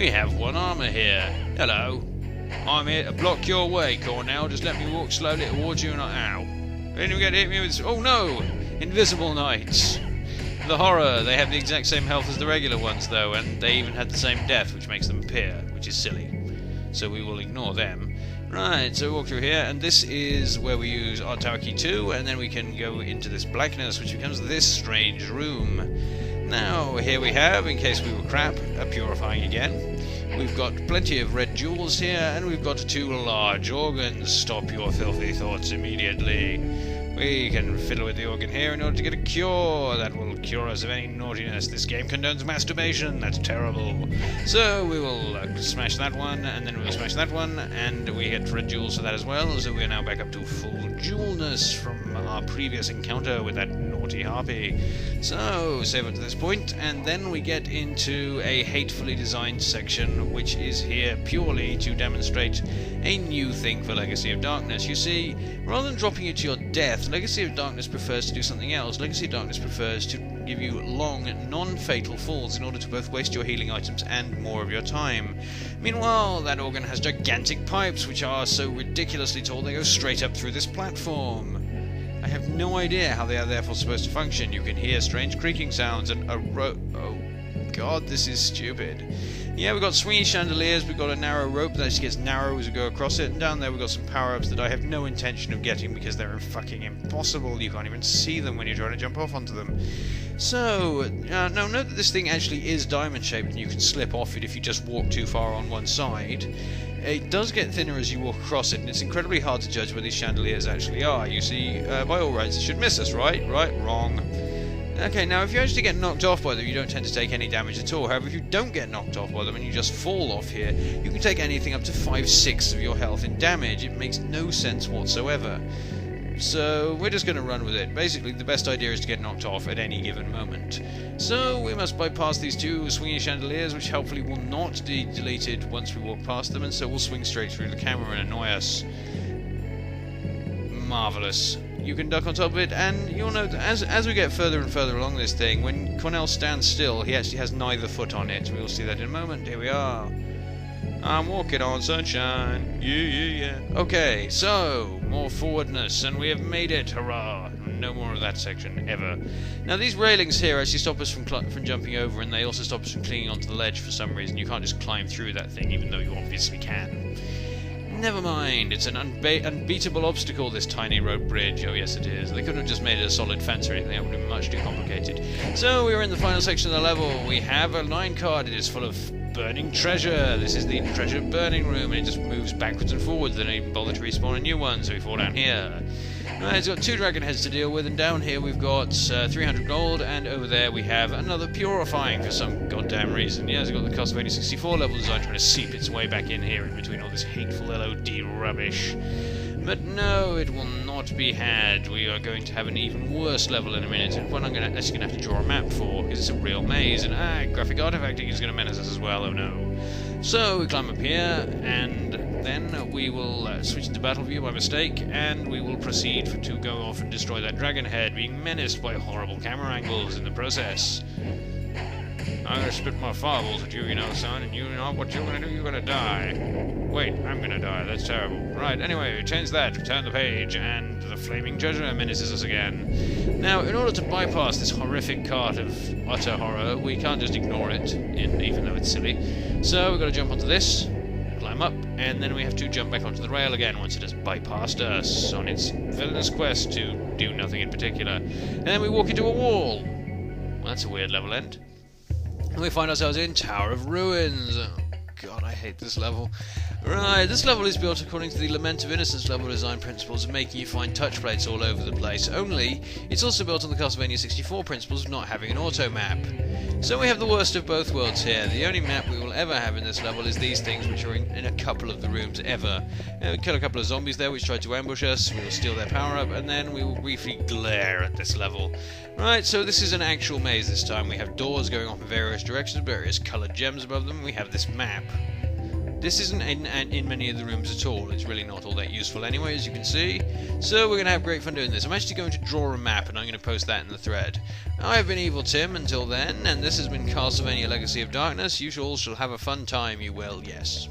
We have one armor here. Hello. I'm here to block your way, Cornell. Just let me walk slowly towards you and ow. Then you get to hit me with... Oh no! Invisible Knights. The horror. They have the exact same health as the regular ones, though, and they even had the same death, which makes them appear, which is silly. So we will ignore them. Right, so we walk through here, and this is where we use our tower key 2, and then we can go into this blackness, which becomes this strange room. Now, here we have, in case we were crap, a purifying again. We've got plenty of red jewels here, and we've got 2 large organs. Stop your filthy thoughts immediately. We can fiddle with the organ here in order to get a cure. That will cure us of any naughtiness. This game condones masturbation. That's terrible. So we will smash that one, and then we will smash that one, and we get red jewels for that as well. So we are now back up to full jewelness from our previous encounter with that naughty harpy. So save up to this point, and then we get into a hatefully designed section, which is here purely to demonstrate a new thing for Legacy of Darkness. You see, rather than dropping you to your death, Legacy of Darkness prefers to do something else. Legacy of Darkness prefers to give you long, non-fatal falls in order to both waste your healing items and more of your time. Meanwhile, that organ has gigantic pipes, which are so ridiculously tall they go straight up through this platform. I have no idea how they are therefore supposed to function. You can hear strange creaking sounds and a oh god, this is stupid. Yeah, we've got swingy chandeliers, we've got a narrow rope that actually gets narrow as we go across it, and down there we've got some power-ups that I have no intention of getting because they're fucking impossible. You can't even see them when you're trying to jump off onto them. So, now note that this thing actually is diamond-shaped and you can slip off it if you just walk too far on one side. It does get thinner as you walk across it, and it's incredibly hard to judge where these chandeliers actually are. You see, by all rights, it should miss us, right? Right? Wrong. Okay, now if you actually get knocked off by them, you don't tend to take any damage at all. However, if you don't get knocked off by them and you just fall off here, you can take anything up to 5/6 of your health in damage. It makes no sense whatsoever. So we're just going to run with it. Basically, the best idea is to get knocked off at any given moment. So we must bypass these 2 swinging chandeliers, which hopefully will not be deleted once we walk past them, and so we'll swing straight through the camera and annoy us. Marvellous. You can duck on top of it, and you'll note that as we get further and further along this thing, when Cornell stands still, he actually has neither foot on it. We'll see that in a moment. Here we are. I'm walking on sunshine. Yeah. Okay, so, more forwardness, and we have made it. Hurrah. No more of that section, ever. Now, these railings here actually stop us from jumping over, and they also stop us from clinging onto the ledge for some reason. You can't just climb through that thing, even though you obviously can. Never mind, it's an unbeatable obstacle, this tiny rope bridge. Oh yes it is. They couldn't have just made it a solid fence or anything, that would have been much too complicated. So we are in the final section of the level. We have a line card. It is full of burning treasure. This is the treasure burning room, and it just moves backwards and forwards. They don't even bother to respawn a new one, so we fall down here. Right, it's got 2 dragon heads to deal with, and down here we've got 300 gold, and over there we have another purifying for some goddamn reason. Yeah, it's got the Castlevania 64 level design trying to seep its way back in here in between all this hateful LOD rubbish. But no, it will not be had. We are going to have an even worse level in a minute, and one I'm actually going to have to draw a map for, because it's a real maze, and graphic artifacting is going to menace us as well, oh no. So we climb up here, and then we will switch into battle view by mistake, and we will proceed to go off and destroy that dragon head, being menaced by horrible camera angles in the process. I'm gonna spit my fireballs at you, you know, son, and you know what you're gonna do? You're gonna die. Wait, I'm gonna die. That's terrible. Right, anyway, change that, turn the page, and the flaming treasure menaces us again. Now, in order to bypass this horrific cart of utter horror, we can't just ignore it, even though it's silly. So we've got to jump onto this, climb up, and then we have to jump back onto the rail again once it has bypassed us on its villainous quest to do nothing in particular. And then we walk into a wall. Well, that's a weird level end. And we find ourselves in Tower of Ruins. Oh, God, I hate this level. Right, this level is built according to the Lament of Innocence level design principles of making you find touch plates all over the place, only it's also built on the Castlevania 64 principles of not having an auto map. So we have the worst of both worlds here. The only map we will ever have in this level is these things, which are in a couple of the rooms ever. We kill a couple of zombies there which tried to ambush us, we will steal their power up, and then we will briefly glare at this level. Right, so this is an actual maze this time. We have doors going off in various directions, various coloured gems above them. We have this map. This isn't in many of the rooms at all. It's really not all that useful anyway, as you can see. So we're going to have great fun doing this. I'm actually going to draw a map, and I'm going to post that in the thread. I've been Evil Tim until then, and this has been Castlevania Legacy of Darkness. You all shall have a fun time, you will, yes.